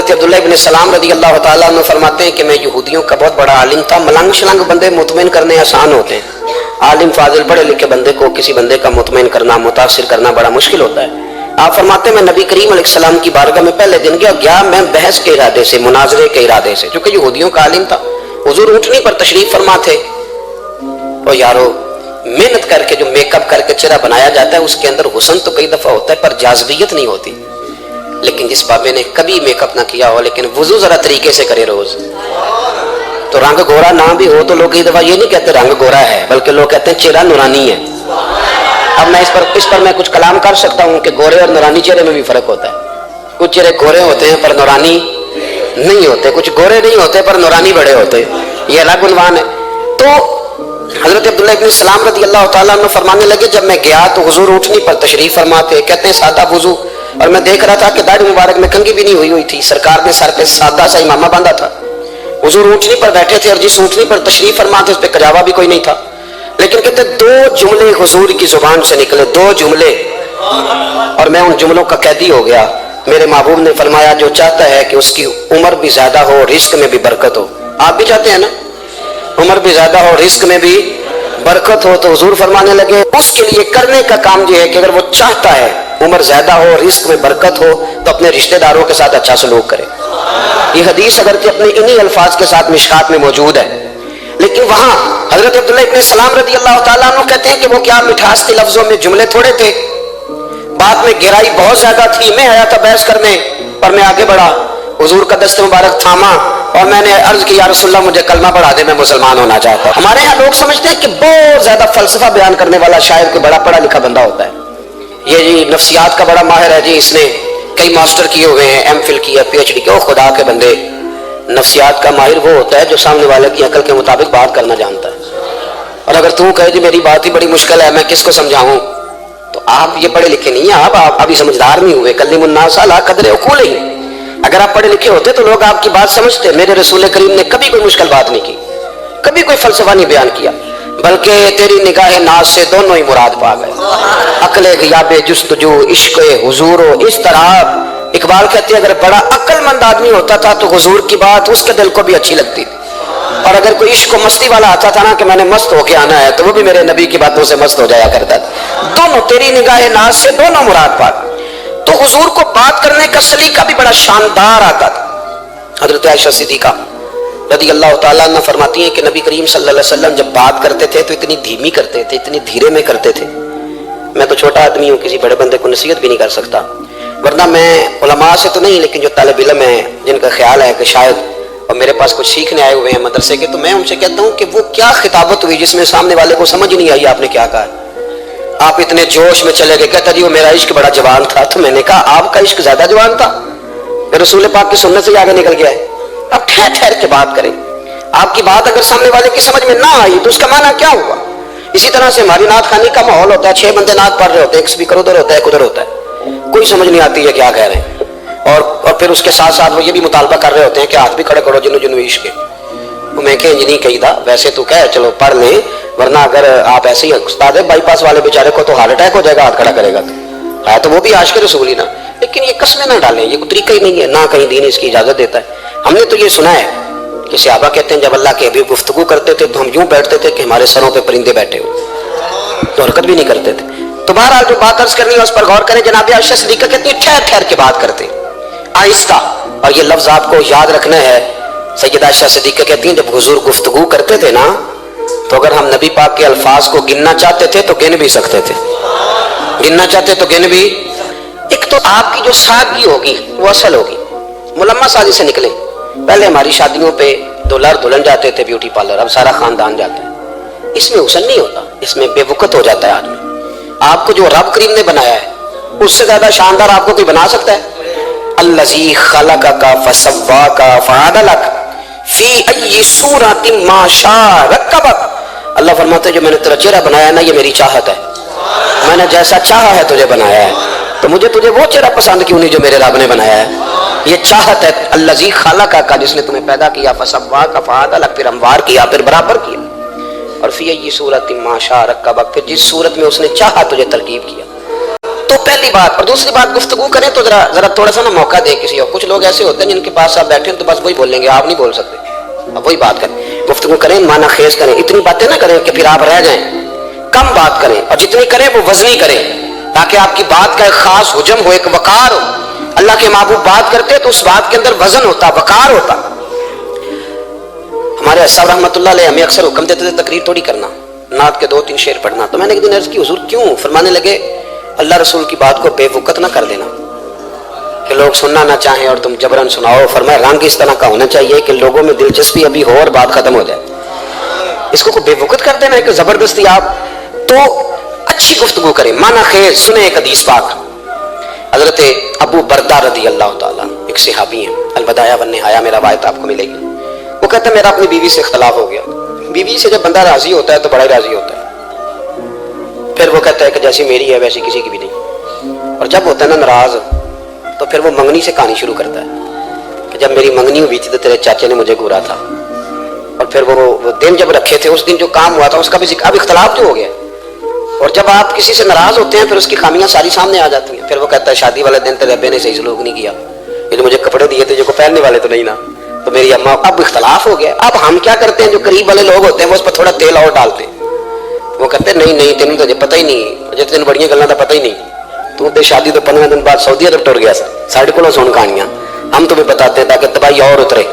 حضرت عبداللہ ابن سلام رضی اللہ تعالیٰ عنہ فرماتے ہیں کہ میں یہودیوں کا بہت بڑا عالم تھا. ملنگ شلنگ بندے مطمئن کرنے آسان ہوتے ہیں، عالم فاضل پڑھے لکھے بندے کو کسی بندے کا مطمئن کرنا، متاثر کرنا بڑا مشکل ہوتا ہے. آپ فرماتے ہیں میں نبی کریم علیہ السلام کی بارگاہ میں پہلے دن گیا میں بحث کے ارادے سے، مناظرے کے ارادے سے، چونکہ یہودیوں کا عالم تھا. حضور اونٹنی پر تشریف فرما تھے. اور یارو محنت کر کے جو میک اپ کر کے چہرہ بنایا جاتا ہے اس کے اندر حسن تو کئی دفعہ ہوتا ہے پر جاذبیت نہیں ہوتی. لیکن جس بابے نے کبھی میک اپ نہ کیا ہو لیکن وضو ذرا طریقے سے کرے روز، تو رنگ گورا نہ بھی ہو تو لوگ کئی دفعہ یہ نہیں کہتے رنگ گورا ہے، بلکہ لوگ کہتے ہیں چہرہ نورانی ہے. اب میں اس پر میں کچھ کلام کر سکتا ہوں کہ گورے اور نورانی چہرے میں بھی فرق ہوتا ہے. کچھ چہرے گورے ہوتے ہیں پر نورانی نہیں ہوتے، کچھ گورے نہیں ہوتے پر نورانی بڑے ہوتے، یہ الگ عنوان ہے. تو حضرت عبداللہ ابن سلام رضی اللہ تعالیٰ عنہ فرمانے لگے جب میں گیا تو حضور اونٹنی پر تشریف فرما تھے، کہتے ہیں سادہ وضو، اور میں دیکھ رہا تھا کہ داڑھی مبارک میں کنگھی بھی نہیں ہوئی تھی، سرکار نے سر پہ سادہ سا امامہ باندھا تھا. حضور اونٹنی پر بیٹھے تھے اور جس اونٹنی پر تشریف فرما تھے اس پہ کجاوا بھی کوئی نہیں تھا. لیکن کہتے دو جملے حضور کی زبان سے نکلے، دو جملے، اور میں ان جملوں کا قیدی ہو گیا. میرے محبوب نے فرمایا جو چاہتا ہے کہ اس کی عمر بھی زیادہ ہو رزق میں بھی برکت ہو، آپ بھی چاہتے ہیں نا عمر بھی زیادہ ہو رزق میں بھی برکت ہو، تو حضور فرمانے لگے اس کے لیے کرنے کا کام یہ ہے کہ اگر وہ چاہتا ہے عمر زیادہ ہو رزق میں برکت ہو تو اپنے رشتہ داروں کے ساتھ اچھا سلوک کرے. یہ حدیث اگرچہ اپنے انہی الفاظ کے ساتھ مشکات میں موجود ہے، لیکن وہاں حضرت عبداللہ ابن سلام رضی اللہ تعالیٰ عنہ کہتے ہیں کہ وہ کیا مٹھاس کے لفظوں میں جملے تھوڑے تھے، بات میں گہرائی بہت زیادہ تھی. میں آیا تھا بحث کرنے پر میں آگے بڑھا، حضور کا دست مبارک تھاما اور میں نے عرض کی یا رسول اللہ مجھے کلمہ پڑھا دے، میں مسلمان ہونا چاہتا ہوں. ہمارے ہاں لوگ سمجھتے ہیں کہ بہت زیادہ فلسفہ بیان کرنے والا شاعر کوئی بڑا پڑھا لکھا بندہ ہوتا ہے، یہ جی نفسیات کا بڑا ماہر ہے جی، اس نے کئی ماسٹر کیے ہوئے ہیں، ایم فل کیا، پی ایچ ڈی کیا. خدا کے بندے نفسیات کا ماہر وہ ہوتا ہے جو سامنے والے کی عقل کے مطابق بات کرنا جانتا ہے. اور اگر تو کہے جی میری بات ہی بڑی مشکل ہے میں کس کو سمجھاؤں، تو آپ یہ پڑھے لکھے نہیں ہیں، آپ ابھی سمجھدار نہیں ہوئے. کلم الناس علی قدر عقولہم، اگر آپ پڑھے لکھے ہوتے تو لوگ آپ کی بات سمجھتے. میرے رسول کریم نے کبھی کوئی مشکل بات نہیں کی، کبھی کوئی فلسفہ نہیں بیان کیا، بلکہ تیری نگاہ ناز سے دونوں ہی مراد پا گئے، عقل غیاب جستجو، عشق حضور و اضطراب. اقبال کہتے ہیں اگر بڑا عقل مند آدمی ہوتا تھا تو حضور کی بات اس کے دل کو بھی اچھی لگتی تھی، اور اگر کوئی عشق و مستی والا آتا تھا نا کہ میں نے مست ہو کے آنا ہے تو وہ بھی میرے نبی کی باتوں سے مست ہو جایا کرتا تھا. دونوں تیری نگاہ ناز سے دونوں مراد پا گئے. تو حضور کو بات کرنے کا سلیقہ بھی بڑا شاندار آتا تھا. حضرت عائشہ صدیقہ رضی اللہ تعالیٰ عنہ فرماتی ہیں کہ نبی کریم صلی اللہ علیہ وسلم جب بات کرتے تھے تو اتنی دھیمی کرتے تھے، اتنی دھیرے میں کرتے تھے. میں تو چھوٹا آدمی ہوں، کسی بڑے بندے کو نصیحت بھی نہیں کر سکتا، ورنہ میں علماء سے تو نہیں لیکن جو طالب علم ہیں جن کا خیال ہے کہ شاید اور میرے پاس کچھ سیکھنے آئے ہوئے ہیں مدرسے کے، تو میں ان سے کہتا ہوں کہ وہ کیا خطابت ہوئی جس میں سامنے والے کو سمجھ نہیں آئی آپ نے کیا کہا. آپ اتنے جوش میں چلے گئے، کہتا جی وہ میرا عشق بڑا جوان تھا. تو میں نے کہا آپ کا عشق زیادہ جوان تھا، رسول پاک کی سنت سے آگے نکل گیا ہے. اب ٹھہر ٹھہر کے بات کریں. آپ کی بات اگر سامنے والے کی سمجھ میں نہ آئی تو اس کا معنی کیا ہوا. اسی طرح سے ہماری نعت خوانی کا ماحول ہوتا ہے، 6 بندے نعت پڑھ رہے ہوتے ہیں، ایک اسپیکر ادھر ہوتا ہے ایک ادھر ہوتا ہے، کوئی سمجھ نہیں آتی ہے کیا کہہ رہے ہیں. اور پھر اس کے ساتھ ساتھ وہ یہ بھی مطالبہ کر رہے ہوتے ہیں کہ ہاتھ بھی کھڑے کرو جنو جنو عشق. میں کہ انج نہیں کہی تھا، ویسے تو کہہ چلو پڑھ لیں، ورنہ اگر آپ ایسے ہی استاد بائی پاس والے بیچارے کو تو ہارٹ اٹیک ہو جائے گا ہاتھ کھڑا کرے گا تو ہے تو وہ بھی عاشق رسول ہی نا. لیکن یہ قسمیں نہ ڈالیں، یہ کوئی طریقہ ہی نہیں ہے، نہ کہیں دین اس کی اجازت دیتا ہے. ہم نے تو یہ سنا ہے کہ صحابہ کہتے ہیں جب اللہ کے حبیب گفتگو کرتے تھے تو ہم یوں بیٹھتے تھے کہ ہمارے سروں پہ پرندے بیٹھے ہوئے، تو حرکت بھی نہیں کرتے تھے. تو بہرحال جو بات عرض کرنی ہے اس پر غور کریں. جناب عائشہ صدیقہ کہتی ہیں ٹھہر ٹھہر کے بات کرتے آہستہ، اور یہ لفظ آپ کو یاد رکھنا ہے. سیدہ عائشہ صدیقہ کہتی ہیں جب حضور گفتگو کرتے تھے نا تو اگر ہم نبی پاک کے الفاظ کو گننا چاہتے تھے تو گن بھی سکتے تھے، گننا چاہتے تو گن بھی. ایک تو آپ کی جو سادگی ہوگی وہ اصل ہوگی، ملمہ سازی سے نکلے. پہلے ہماری شادیوں پہ دولہر دلہن جاتے تھے بیوٹی پارلر، اب سارا خاندان جاتا ہے. اس میں حسن نہیں ہوتا، اس میں بے وقت ہو جاتا ہے آدمی. آپ کو جو رب کریم نے بنایا ہے اس سے زیادہ شاندار آپ کو کوئی بنا سکتا ہے؟ الذی خلقک فسواک فعدلک فی ای صورت ما شاء رکبک. اللہ فرماتے ہیں جو میں نے تیرا چہرہ بنایا ہے نا یہ میری چاہت ہے، میں نے جیسا چاہا ہے تجھے بنایا ہے. تو مجھے تجھے وہ چہرہ پسند کیوں نہیں جو میرے رب نے بنایا ہے؟ یہ چاہت ہے. الذی خلقک، جس نے تمہیں پیدا کیا، فسواک فعدلک، پھر ہموار کیا، پھر برابر کیا. اور فی ای صورت ما شاء رکبک، پھر جس صورت میں اس نے چاہا تجھے ترکیب کیا. تو پہلی بات. اور دوسری بات, گفتگو کریں تو ذرا تھوڑا سا نا موقع دیں کسی اور. کچھ لوگ ایسے ہوتے ہیں جن کے پاس آپ بیٹھے ہیں تو بس وہی بولیں گے, آپ نہیں بول سکتے. اب وہی بات کریں, گفتگو کریں, معنی خیز کریں. اتنی باتیں نہ کریں کہ پھر آپ رہ جائیں. کم بات کریں, اور جتنی کریں وہ وزنی کریں, تاکہ آپ کی بات کا ایک خاص حجم ہو, ایک وقار ہو. اللہ کے محبوب بات کرتے تو اس بات کے اندر وزن ہوتا, وقار ہوتا. ہمارے صاحب رحمۃ اللہ علیہ ہمیں اکثر حکم دیتے تھے تقریر تھوڑی کرنا, نعت کے 2-3 شعر پڑھنا. تو میں نے ایک دن عرض کی, حضور کیوں؟ فرمانے لگے اللہ رسول کی بات کو بے وقت نہ کر دینا کہ لوگ سننا نہ چاہیں اور تم جبرن سناؤ. فرمایا رنگ اس طرح کا ہونا چاہیے کہ لوگوں میں دلچسپی ابھی ہو اور بات ختم ہو جائے. اس کو بے وقت کر دینا ہے کہ زبردستی آپ. تو اچھی گفتگو کریں, معنی خیز سنیں. ایک حدیث پاک حضرت ابو بردہ رضی اللہ تعالیٰ, ایک صحابی ہیں, البدایہ والنہایہ میں روایت آپ کو ملے گی. وہ کہتا ہے میرا اپنی بیوی سے اختلاف ہو گیا. بیوی سے جب بندہ راضی ہوتا ہے تو بڑا ہی راضی ہوتا ہے. پھر وہ کہتا ہے کہ جیسی میری ہے ویسی کسی کی بھی نہیں. اور جب ہوتا ہے نا ناراض, تو پھر وہ منگنی سے کہانی شروع کرتا ہے کہ جب میری منگنی ہوئی تھی تو تیرے چاچے نے مجھے گورا تھا. اور پھر وہ دن جب رکھے تھے, اس دن جو کام ہوا تھا اس کا بھی ذکر. اب اختلاف جو ہو گیا, اور جب آپ کسی سے ناراض ہوتے ہیں پھر اس کی خامیاں ساری سامنے آ جاتی ہیں. پھر وہ کہتا ہے شادی والے دن تیرے ابے نے صحیح سلوک نہیں کیا, یہ جو مجھے کپڑے دیے تھے جو کو پہننے والے تو نہیں نا, تو میری اماں. اب اختلاف ہو گیا. اب ہم کیا کرتے ہیں, جو قریب والے لوگ ہوتے ہیں وہ اس پر تھوڑا تیل اور ڈالتے ہیں. وہ کہتے ہیں نہیں تینوں تو پتہ ہی نہیں, جب تین بڑیاں گلاں تو پتہ ہی نہیں, تو تے شادی تو 15 دن بعد سعودی عرب ٹر گیا سا, ساڈے کو سن کہانیاں ہم تمہیں بتاتے ہیں تاکہ تباہی اور اترے.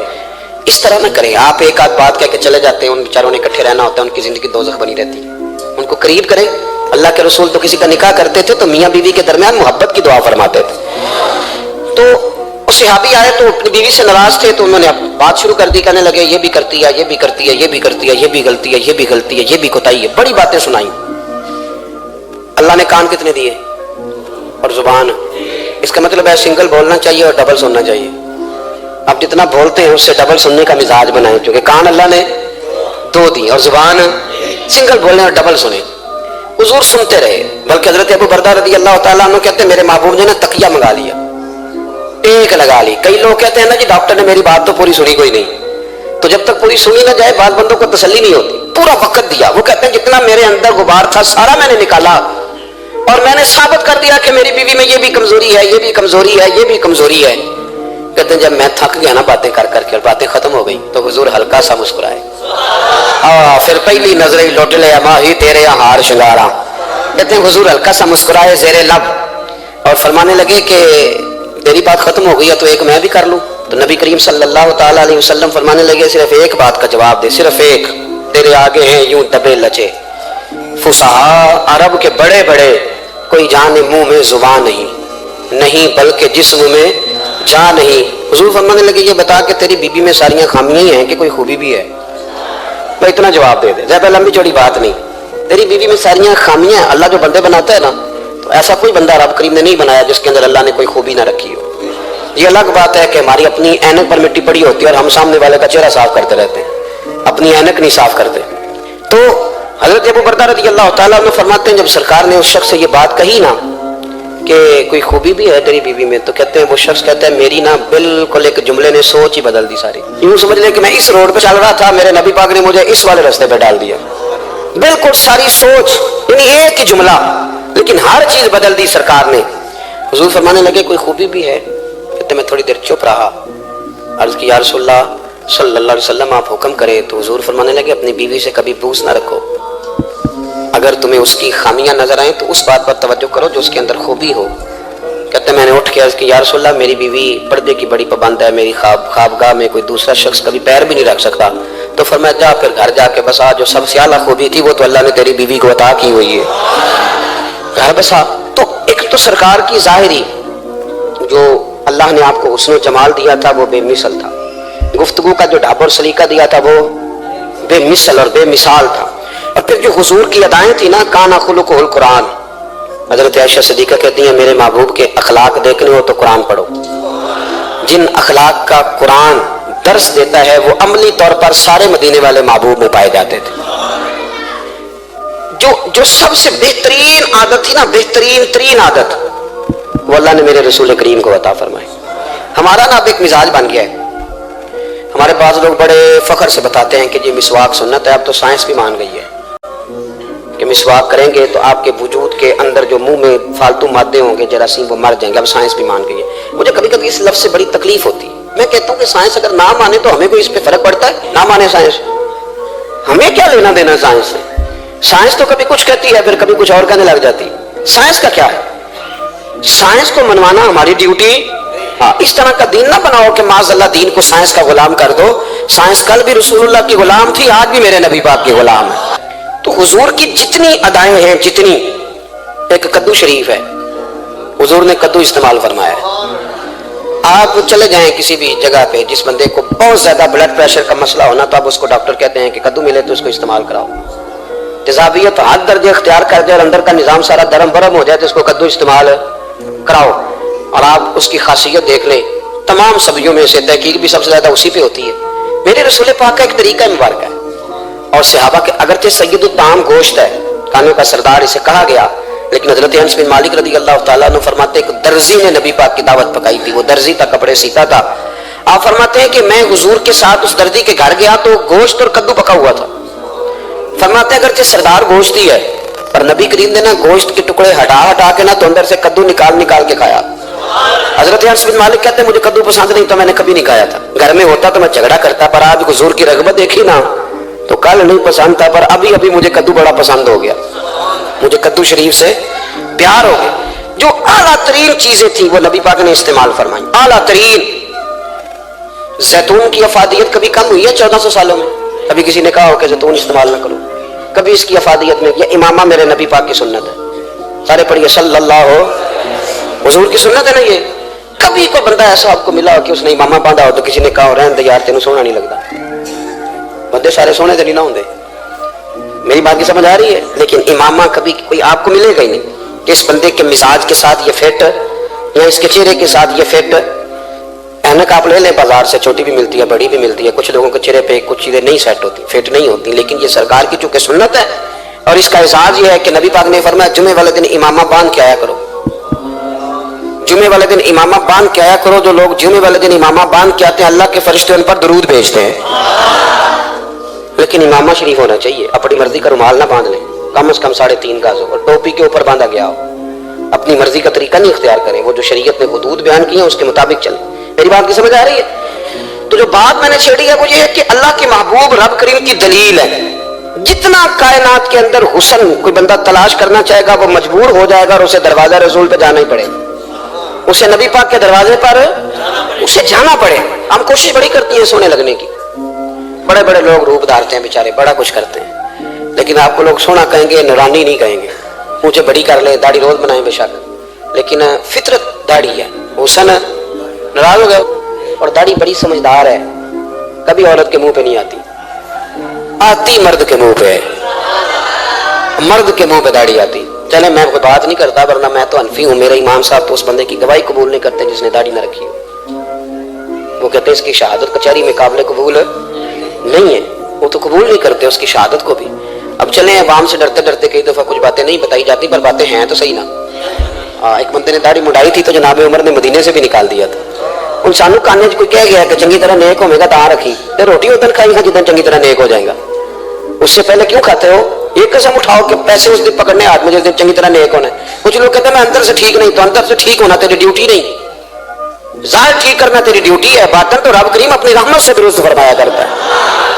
اس طرح نہ کریں. آپ ایک آدھ بات کہہ کے چلے جاتے ہیں, ان بیچاروں نے اکٹھے رہنا ہوتا ہے, ان کی زندگی دوزخ بنی رہتی ہے. ان کو قریب کریں. اللہ کے رسول تو کسی کا نکاح کرتے تھے تو میاں بیوی کے درمیان محبت کی دعا فرماتے تھے. تو وہ صحابی آئے تو اپنی بیوی سے ناراض تھے, تو انہوں نے بات شروع کر دی, کہنے لگے یہ بھی کرتی ہے, یہ بھی کرتی ہے, یہ بھی کرتی ہے, یہ بھی غلطی ہے, یہ بھی غلطی ہے, یہ بھی کوتاہی ہے. بڑی باتیں سنائیں. اللہ نے کان کتنے دیے اور زبان. اس کا مطلب ہے سنگل بولنا چاہیے اور ڈبل سننا چاہیے. آپ جتنا بولتے ہیں اس سے ڈبل سننے کا مزاج بنائیں, کیونکہ کان اللہ نے 2 دی اور زبان سنگل بولنے اور ڈبل سنیں. حضور سنتے رہے. بلکہ حضرت ابو بردہ رضی اللہ تعالیٰ عنہ کہتے ہیں میرے محبوب نے نا تکیہ منگا لیا, ٹیک لگا لی. کئی لوگ کہتے ہیں نا جی ڈاکٹر نے میری بات تو پوری سنی کوئی نہیں. تو جب تک پوری سنی نہ جائے بعض بندوں کو تسلی نہیں ہوتی. پورا وقت دیا. وہ کہتے ہیں جتنا میرے اندر غبار تھا سارا میں نے نکالا, اور میں نے ثابت کر دیا کہ میری بیوی میں یہ بھی کمزوری ہے, یہ بھی کمزوری ہے, یہ بھی کمزوری ہے. کہتے ہیں جب میں تھک گیا نا باتیں کر کر کے اور باتیں ختم ہو گئی تو حضور ہلکا سا مسکرائے. پھر پہلی نظر لوٹ لے ماہی تیرے ہار شنگارا. کہتے ہیں حضور ہلکا سا مسکرائے زیر لب اور فرمانے لگے کہ تیری بات ختم ہو گئی ہے تو ایک میں بھی کر لوں. تو نبی کریم صلی اللہ تعالیٰ علیہ وسلم فرمانے لگے صرف ایک بات کا جواب دے, صرف ایک. تیرے آگے ہیں یوں دبے لچے فصحا عرب کے بڑے بڑے, کوئی جان منہ میں زبان نہیں بلکہ جسم میں جا نہیں. حضور فرمانے لگے یہ بتا کہ تیری بیوی میں ساریاں خامیاں ہی ہیں کہ کوئی خوبی بھی ہے؟ میں اتنا جواب دے دے, زیادہ لمبی چوڑی بات نہیں. تیری بیوی میں ساریاں خامیاں ہیں. اللہ جو بندے بناتا ہے نا, تو ایسا کوئی بندہ رب کریم نے نہیں بنایا جس کے اندر اللہ نے کوئی خوبی نہ رکھی ہو. یہ الگ بات ہے کہ ہماری اپنی اینک پر مٹی پڑی ہوتی ہے اور ہم سامنے والے کا چہرہ صاف کرتے رہتے ہیں, اپنی اینک نہیں صاف کرتے. تو حضرت ابو بردہ رضی اللہ تعالیٰ عنہ فرماتے ہیں جب سرکار نے اس شخص سے یہ بات کہی نا کہ کوئی خوبی بھی ہے تیری بیوی میں, تو کہتے ہیں وہ شخص کہتا ہے میری نا بالکل ایک جملے نے سوچ ہی بدل دی ساری. یوں سمجھ لیں کہ میں اس روڈ پہ چل رہا تھا, میرے نبی پاک نے مجھے اس والے راستے پہ ڈال دیا. بالکل ساری سوچ, یعنی ایک ہی جملہ, لیکن ہر چیز بدل دی سرکار نے. حضور فرمانے لگے کوئی خوبی بھی ہے؟ کہتے میں تھوڑی دیر چپ رہا, عرض کی یا رسول اللہ صلی اللہ علیہ وسلم آپ حکم کریں. تو حضور فرمانے لگے اپنی بیوی سے کبھی بغض نہ رکھو. اگر تمہیں اس کی خامیاں نظر آئیں تو اس بات پر توجہ کرو جو اس کے اندر خوبی ہو. کہتے میں نے اٹھ کے عرض کی یا رسول اللہ میری بیوی پردے کی بڑی پابند ہے, میری خوابگاہ میں کوئی دوسرا شخص کبھی پیر بھی نہیں رکھ سکتا. تو فرمایا جا پھر گھر جا کے بسا, جو سب سے اعلیٰ خوبی تھی وہ تو اللہ نے تیری بیوی کو عطا کی ہوئی ہے, گھر بسا. تو ایک تو سرکار کی ظاہری جو اللہ نے آپ کو حسن و جمال دیا تھا وہ بے مثل تھا, گفتگو کا جو ڈھاب اور سلیقہ دیا تھا وہ بے مثل اور بے مثال تھا. اور پھر جو حضور کی ادائیں تھی نا, کانا خلقہ القرآن. حضرت عائشہ صدیقہ کہتی ہیں میرے محبوب کے اخلاق دیکھنے ہو تو قرآن پڑھو. جن اخلاق کا قرآن درس دیتا ہے وہ عملی طور پر سارے مدینے والے محبوب میں پائے جاتے تھے. جو سب سے بہترین عادت تھی نا, بہترین ترین عادت, وہ اللہ نے میرے رسول کریم کو عطا فرمائی. ہمارا نا اب ایک مزاج بن گیا ہے. ہمارے بعض لوگ بڑے فخر سے بتاتے ہیں کہ یہ مسواک سنت ہے. اب تو سائنس بھی مان گئی ہے کہ مسواک کریں گے تو آپ کے وجود کے اندر جو منہ میں فالتو مادے ہوں گے جراثیم وہ مر جائیں گے. اب سائنس بھی مان گئی ہے. مجھے کبھی کبھی اس لفظ سے بڑی تکلیف ہوتی ہے. میں کہتا ہوں کہ سائنس اگر نہ مانے تو ہمیں کوئی اس پہ فرق پڑتا ہے؟ نہ مانے سائنس، ہمیں کیا لینا دینا سائنس سے؟ سائنس تو کبھی کچھ کہتی ہے پھر کبھی کچھ اور کہنے لگ جاتی ہے. سائنس کا کیا ہے؟ سائنس کو منوانا ہماری ڈیوٹی. ہاں، اس طرح کا دین نہ بناؤ کہ معاذ اللہ دین کو سائنس کا غلام کر دو. سائنس کل بھی رسول اللہ کی غلام تھی، آج بھی میرے نبی پاک کی غلام ہے. تو حضور کی جتنی ادائیں ہیں، جتنی، ایک کدو شریف ہے، حضور نے کدو استعمال فرمایا ہے. آپ چلے جائیں کسی بھی جگہ پہ، جس بندے کو بہت زیادہ بلڈ پریشر کا مسئلہ ہونا تو اب اس کو ڈاکٹر کہتے ہیں کہ کدو ملے تو اس کو استعمال کراؤ. تیزابیت حد درجے اختیار کر دے اور اندر کا نظام سارا درم برم ہو جائے تو اس کو کدو استعمال کراؤ. اور آپ اس کی خاصیت دیکھ لیں، تمام سبزیوں میں سے تحقیق بھی سب سے زیادہ اسی پہ ہوتی ہے. میرے رسول پاک کا ایک طریقہ مبارک ہے. اور صحابہ کے اگرچہ سید الطعام گوشت ہے، کھانوں کا سردار اسے کہا گیا، لیکن حضرت انس بن مالک رضی اللہ تعالیٰ عنہ فرماتے ہیں کہ درزی نے نبی پاک کی دعوت پکائی تھی. وہ درزی تھا، کپڑے سیتا تھا. آپ فرماتے ہیں کہ میں حضور کے ساتھ اس درزی کے گھر گیا تو گوشت اور کدو پکا ہوا تھا. فرماتے ہیں اگرچہ سردار گوشت ہی ہے پر نبی کریم نے نا گوشت کے ٹکڑے ہٹا کے نا تو اندر سے کدو نکال کے کھایا. حضرت انس بن مالک کہتے ہیں مجھے کدو پسند نہیں تو میں نے کبھی نہیں کھایا تھا. گھر میں ہوتا تو میں جھگڑا کرتا، پر آج حضور کی رغبت دیکھی نا تو کل نہیں پسند تھا پر ابھی مجھے کدو بڑا پسند ہو گیا. مجھے کدو شریف سے پیار ہو گیا. جو اعلیٰ ترین چیزیں تھیں وہ نبی پاک نے استعمال فرمائی، اعلیٰ ترین. زیتون کی افادیت کبھی کم ہوئی ہے 1400 سالوں میں؟ کبھی کسی نے کہا ہو کہ زیتون استعمال نہ کرو؟ کبھی اس کی افادیت میں؟ یہ امامہ میرے نبی پاک کی سنت ہے. سارے پڑھیے صلی اللہ ہو، حضور کی سنت ہے نا یہ. کبھی کوئی بندہ ایسا آپ کو ملا ہو کہ اس نے امامہ باندھا ہو تو کسی نے کہا ہو رہن دے یار تینوں سونا نہیں لگتا؟ بندے سارے سونے تو نہیں نہ ہوندے. میری بات کی سمجھ آ رہی ہے؟ لیکن امامہ کبھی کوئی آپ کو ملے گا ہی نہیں کہ اس بندے کے مزاج کے ساتھ یہ فٹ یا اس کے چہرے کے ساتھ یہ فٹ. اینک آپ لے لیں بازار سے، چھوٹی بھی ملتی ہے بڑی بھی ملتی ہے. کچھ لوگوں کے چہرے پہ کچھ چیزیں نہیں سیٹ ہوتی، فٹ نہیں ہوتی. لیکن یہ سرکار کی چونکہ سنت ہے اور اس کا اعزاز یہ ہے کہ نبی پاک نے فرمایا جمعے والے دن امامہ باندھ کے آیا کرو. جمعے والے دن امامہ باندھ کے آیا کرو. جو لوگ جمعے والے دن امامہ باندھ کے آتے ہیں اللہ کے فرشتے ان پر درود بھیجتے ہیں. لیکن امامہ شریف ہونا چاہیے. اپنی مرضی کا رومال نہ باندھ لیں، کم از کم 3.5 گز ہو اور ٹوپی کے اوپر باندھا گیا ہو. اپنی مرضی کا طریقہ نہیں اختیار کریں، وہ جو شریعت نے حدود بیان کی ہیں اس کے مطابق چلیں. میری بات کی سمجھ آ رہی ہے؟ تو جو بات میں نے چھیڑی ہے وہ یہ ہے کہ اللہ کے محبوب رب کریم کی دلیل ہے. جتنا کائنات کے اندر حسن کوئی بندہ تلاش کرنا چاہے گا وہ مجبور ہو جائے گا اور اسے دروازہ رسول پہ جانا ہی پڑے گا. اسے نبی پاک کے دروازے پر اسے جانا پڑے. ہم کوشش بڑی کرتی ہیں سونے لگنے کی، بڑے بڑے لوگ روپ دھارتے ہیں بیچارے، بڑا کچھ کرتے ہیں، لیکن آپ کو لوگ سونا کہیں گے، نورانی نہیں کہیں گے. مجھے بڑی کر لیں، داڑھی روز بنائیں بے شک، لیکن فطرت داڑھی ہے. حسن ناراض ہو گئے. اور داڑھی بڑی سمجھدار ہے، کبھی عورت کے منہ پہ نہیں آتی مرد کے منہ پہ. مرد کے منہ پہ داڑھی آتی. چلے میں کوئی بات نہیں کرتا ورنہ میں تو حنفی ہوں. میرے امام صاحب تو اس بندے کی گواہی قبول نہیں کرتے جس نے داڑھی نہ رکھی ہو. وہ کہتے ہیں اس کی شہادت کچہری میں قابل قبول نہیں ہے. وہ تو قبول نہیں کرتے اس کی شہادت کو بھی. اب چلیں عوام سے ڈرتے ڈرتے کئی دفعہ کچھ باتیں نہیں بتائی جاتی پر باتیں ہیں تو صحیح نا. ایک بندے نے داڑھی مڈائی تھی تو جناب عمر نے مدینے سے بھی نکال دیا تھا. ان سانو کانے کوئی کہہ گیا کہ چنگی طرح نیک ہوے گا تو رکھی تے روٹی ادھر کھائی گا جدھر چنگی طرح نیک ہو جائے گا. اس سے پہلے کیوں کھاتے ہو؟ ایک قسم اٹھاؤ کہ پیسے اس دن پکڑنے ہاتھ میں جس دن چنگی طرح نیک ہونا ہے. کچھ لوگ کہتے ہیں میں اندر سے ٹھیک نہیں، تو اندر سے ٹھیک ہونا تیری ڈیوٹی نہیں. ظاہر ٹھیک کرنا تیری ڈیوٹی ہے، باطن تو رب کریم اپنی رحمت سے درست فرمایا کرتا ہے.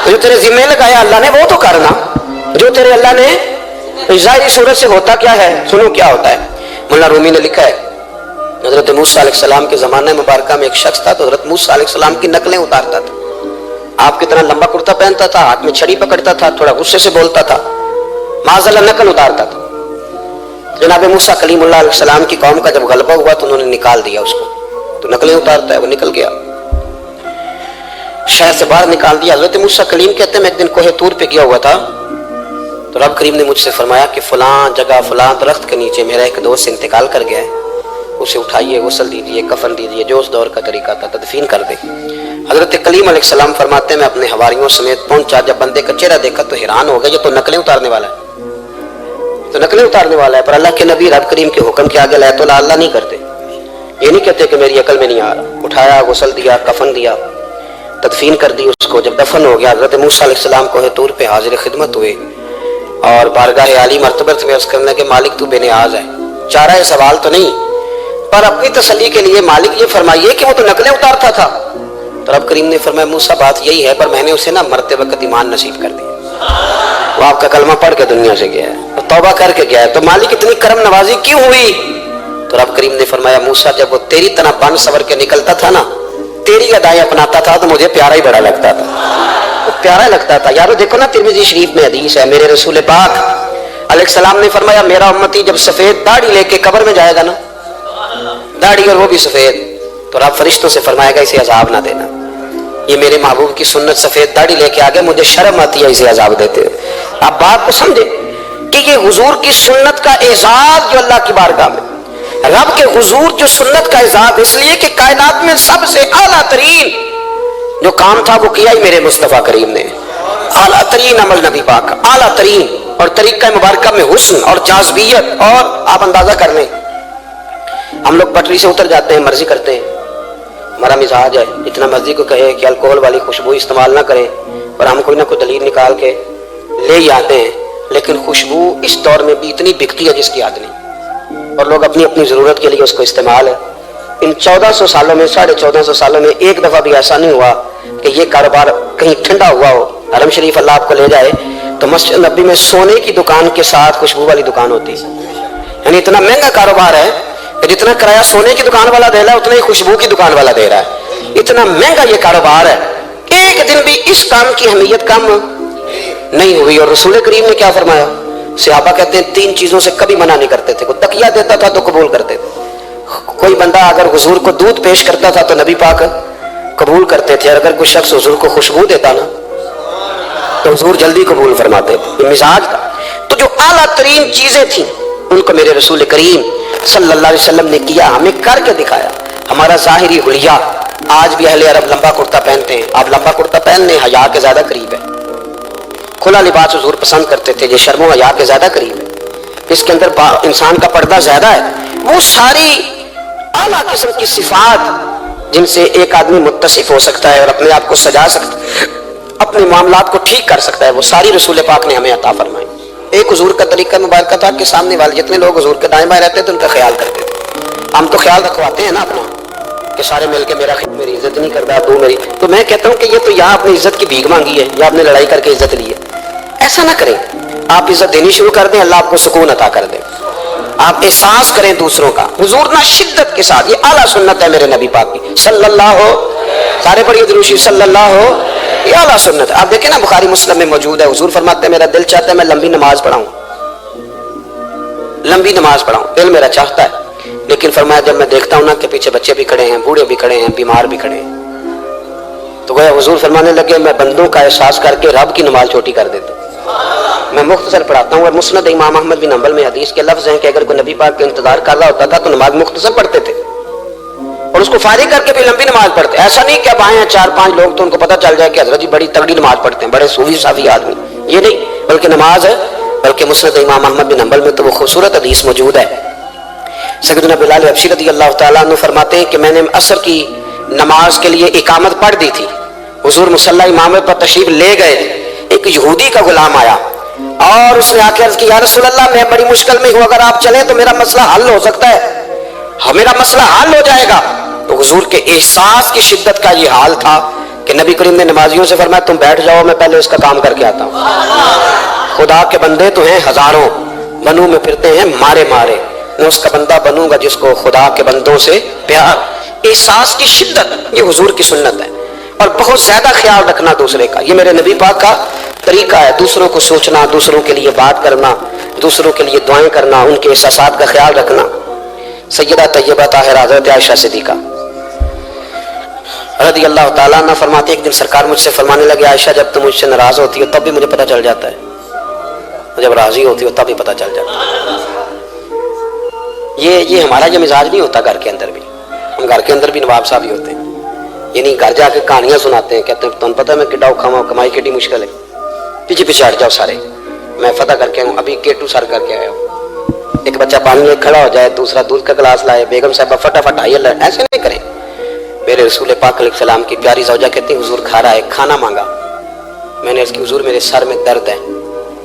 تو جو تیرے ذمہ لگایا اللہ نے وہ تو کرنا. جو تیرے اللہ نے ظاہری صورت سے ہوتا کیا ہے سنو کیا ہوتا ہے. مولانا رومی نے لکھا ہے حضرت موسیٰ علیہ السلام کے زمانہ مبارکہ میں ایک شخص تھا تو حضرت موسیٰ علیہ السلام کی نقلیں اتارتا تھا. آپ کی طرح لمبا کرتا پہنتا تھا، ہاتھ میں چھڑی پکڑتا تھا، تھوڑا غصے سے بولتا تھا، معاذ اللہ نقل اتارتا تھا. جناب موسیٰ کلیم اللہ علیہ السلام کی قوم کا جب غلبہ ہوا تو انہوں نے نکال دیا اس کو. تو نقلیں اتارتا ہے، وہ نکل گیا، شہر سے باہر نکال دیا. حضرت موسیٰ کلیم کہتے ہیں میں ایک دن کوہ طور پہ گیا ہوا تھا تو رب کریم نے مجھ سے فرمایا کہ فلاں جگہ فلاں درخت کے نیچے میرا ایک دوست انتقال کر گیا ہے، اسے اٹھائیے، غسل دیجیے، کفن دیجیے، جو اس دور کا طریقہ تھا تدفین کر دے. حضرت کلیم علیہ السلام فرماتے ہیں میں اپنے حواریوں سمیت پہنچا. جب بندے کا چہرہ دیکھا تو حیران ہو گیا، یہ تو نقلیں اتارنے والا ہے، تو نقلیں اتارنے والا ہے. پر اللہ کے نبی رب کریم کے حکم کے آگے لا تو اللہ نہیں کرتے. یہ نہیں کہتے کہ میری عقل میں نہیں آ رہا. اٹھایا، غسل دیا، کفن دیا، تدفین کر دی اس کو. جب دفن ہو گیا حضرت موسیٰ علیہ السلام کوہ طور پہ حاضر خدمت ہوئے اور بارگاہ عالی مرتبت میں عرض کرنے کہ مالک تو بے نیاز ہے، چارہ سوال تو نہیں، پر اپنی تسلی کے لیے مالک یہ فرمائیے کہ وہ تو نقلیں اتارتا تھا۔ تو رب کریم نے فرمایا موسیٰ بات یہی ہے، پر میں نے اسے نا مرتے وقت ایمان نصیب کر دیا، وہ آپ کا کلمہ پڑھ کے دنیا سے گیا ہے، وہ توبہ کر کے گیا ہے، تو مالک اتنی کرم نوازی کیوں ہوئی؟ تو رب کریم نے فرمایا موسیٰ جب وہ تیری طرح بن سور کے نکلتا تھا نا، تیری ادائیں اپناتا تھا تو مجھے پیارا ہی بڑا لگتا تھا، پیارا لگتا تھا۔ یارو دیکھو نا ترمذی شریف میں حدیث ہے، میرے رسول پاک علیہ السلام نے فرمایا میرا امتی جب سفید داڑھی لے کے قبر میں جائے گا نا، داڑھی اور وہ بھی سفید، تو رب فرشتوں سے فرمائے گا اسے عذاب نہ دینا، یہ میرے محبوب کی سنت سفید داڑھی لے کے آگے، مجھے شرم آتی ہے اسے عذاب دیتے ہوئے۔ آپ بات کو سمجھے کہ یہ حضور کی سنت کا اعزاز جو اللہ کی بارگاہ میں، رب کے حضور جو سنت کا اعزاز اس لیے کہ کائنات میں سب سے اعلیٰ ترین جو کام تھا وہ کیا ہی میرے مصطفیٰ کریم نے، اعلیٰ ترین عمل نبی پاک کا، اعلیٰ ترین، اور طریقہ مبارکہ میں حسن اور جاذبیت، اور آپ اندازہ کر لیں ہم لوگ پٹری سے اتر جاتے ہیں، مرضی کرتے ہیں، ہمارا مزاج ہے اتنا مرضی کو کہے کہ الکوہل والی خوشبو استعمال نہ کریں، پر ہم کوئی نہ کوئی دلیل نکال کے لے ہی آتے ہیں، لیکن خوشبو اس دور میں بھی اتنی بکتی ہے جس کی یاد نہیں، اور لوگ اپنی اپنی ضرورت کے لیے اس کو استعمال ہے۔ ان 1400 سالوں میں 1450 سالوں میں ایک دفعہ بھی ایسا نہیں ہوا کہ یہ کاروبار کہیں ٹھنڈا ہوا ہو۔ حرم شریف اللہ آپ کو لے جائے تو مسجد نبی میں سونے کی دکان کے ساتھ خوشبو والی دکان ہوتی ہے، یعنی اتنا مہنگا کاروبار ہے کہ جتنا کرایہ سونے کی دکان والا دے رہا ہے اتنا ہی خوشبو کی دکان والا دے رہا ہے، اتنا مہنگا یہ کاروبار ہے۔ ایک دن بھی اس کام کی اہمیت کم نہیں ہوئی، اور رسول کریم نے کیا فرمایا؟ صحابہ کہتے ہیں 3 چیزوں سے کبھی منع نہیں کرتے تھے، کوئی تکیہ دیتا تھا تو قبول کرتے تھے، کوئی بندہ اگر حضور کو دودھ پیش کرتا تھا تو نبی پاک قبول کرتے تھے، اور اگر کوئی شخص حضور کو خوشبو دیتا نا تو حضور جلدی قبول فرماتے تھے۔ یہ مزاج تھا۔ تو جو اعلیٰ ترین چیزیں تھیں ان کو میرے رسول کریم صلی اللہ علیہ وسلم نے کیا، ہمیں کر کے دکھایا۔ ہمارا ظاہری حلیہ، آج بھی اہل عرب لمبا کرتا پہنتے ہیں، آپ لمبا کرتا پہننے حیا کے زیادہ قریب ہے، کھلا لباس حضور پسند کرتے تھے، یہ شرم و حیا کے زیادہ قریب ہے، اس کے اندر انسان کا پردہ زیادہ ہے۔ وہ ساری اعلیٰ قسم کی صفات جن سے ایک آدمی متصف ہو سکتا ہے اور اپنے آپ کو سجا سکتا ہے، اپنے معاملات کو ٹھیک کر سکتا ہے، وہ ساری رسول پاک نے ہمیں عطا فرمائی۔ ایک حضور کا طریقہ مبارکہ تھا کہ سامنے والے جتنے لوگ حضور کے دائیں بائیں رہتے تھے ان کا خیال کرتے تھے۔ ہم تو خیال رکھواتے ہیں نا اپنا کہ سارے مل کے میری عزت نہیں کرتا، تو میری، تو میں کہتا ہوں کہ یہ تو یا آپ نے عزت کی بھیک مانگی ہے یا آپ نے لڑائی کر کے عزت لی ہے۔ ایسا نہ کریں، آپ عزت دینی شروع کر دیں، اللہ آپ کو سکون عطا کر دے، آپ احساس کریں دوسروں کا۔ حضور نہ شدت کے ساتھ، یہ اعلیٰ سنت ہے میرے نبی پاک کی صلی اللہ ہو، سارے پڑھیے درود شریف صلی اللہ ہو، یہ اعلیٰ سنت ہے۔ آپ دیکھیں نا بخاری مسلم میں موجود ہے، حضور فرماتے ہیں میرا دل چاہتا ہے میں لمبی نماز پڑھاؤں، لمبی نماز پڑھاؤں، دل میرا چاہتا ہے، لیکن فرمایا جب میں دیکھتا ہوں نا کہ پیچھے بچے بھی کھڑے ہیں، بوڑھے بھی کھڑے ہیں، بیمار بھی کھڑے ہیں، تو گویا حضور فرمانے لگے میں بندوں کا احساس کر کے رب کی نماز چھوٹی کر دیتا ہوں، میں مختصر پڑھاتا ہوں۔ اور مسند امام احمد بن حنبل میں حدیث کے لفظ ہیں کہ اگر کوئی نبی پاک کا انتظار کر رہا ہوتا تھا تو نماز مختصر پڑھتے تھے اور اس کو فارغ کر کے بھی لمبی نماز پڑھتے۔ ایسا نہیں کہ اب آئے ہیں 4-5 لوگ تو ان کو پتہ چل جائے کہ حضرت جی بڑی تگڑی نماز پڑھتے ہیں، بڑے صوفی صافی آدمی، یہ نہیں، بلکہ نماز ہے، بلکہ مسند امام احمد بن حنبل میں تو وہ خوبصورت حدیث موجود ہے۔ سیدنا بلال حبشی رضی اللہ تعالیٰ عنہ فرماتے ہیں کہ میں نے عصر کی نماز کے لیے اقامت پڑھ دی تھی، حضور مصلی امام پر تشریف لے گئے، ایک یہودی کا غلام آیا اور اس نے آ کے عرض کی یا رسول اللہ میں بڑی مشکل میں ہوں، اگر آپ چلیں تو میرا مسئلہ حل ہو سکتا ہے، میرا مسئلہ حل ہو جائے گا۔ تو حضور کے احساس کی شدت کا یہ حال تھا کہ نبی کریم نے نمازیوں سے فرمایا تم بیٹھ جاؤ میں پہلے اس کا کام کر کے آتا ہوں۔ خدا کے بندے تو ہیں ہزاروں، بنوں میں پھرتے ہیں مارے مارے، میں اس کا بندہ بنوں گا جس کو خدا کے بندوں سے پیار۔ احساس کی شدت یہ حضور کی سنت ہے، اور بہت زیادہ خیال رکھنا دوسرے کا، یہ میرے نبی پاک کا طریقہ ہے، دوسروں کو سوچنا، دوسروں کے لیے بات کرنا، دوسروں کے لیے دعائیں کرنا، ان کے احساسات کا خیال رکھنا۔ سیدہ طیبہ طاہرہ حضرت عائشہ صدیقہ رضی اللہ تعالیٰ عنہ فرماتے ایک دن سرکار مجھ سے فرمانے لگے عائشہ جب تم مجھ سے ناراض ہوتی ہو تب بھی مجھے پتہ چل جاتا ہے، جب راضی ہوتی ہو تب بھی پتہ چل جاتا ہے۔ یہ ہمارا یہ مزاج نہیں ہوتا گھر کے اندر بھی، ہم گھر کے اندر بھی نواب صاحب ہی ہوتے ہیں، یعنی گھر جا کے کہانیاں سناتے ہیں، کہتے ہیں تمہیں پتہ ہے میں کڈا کھاواں، کمائی کیڈی مشکل ہے، پیچھے پیچھے ہٹ جاؤ سارے، میں فتح کر کے ہوں، ابھی کیٹو سر کر کے آیا ہوں، ایک بچہ پانی میں کھڑا ہو جائے، دوسرا دودھ کا گلاس لائے، بیگم صاحبہ فٹافٹ آئیے، ایسے نہیں کریں۔ میرے رسول پاک علیہ السلام کی پیاری زوجہ کہتی ہیں حضور کھا رہا ہے، کھانا مانگا، میں نے اس کی حضور میرے سر میں درد ہے،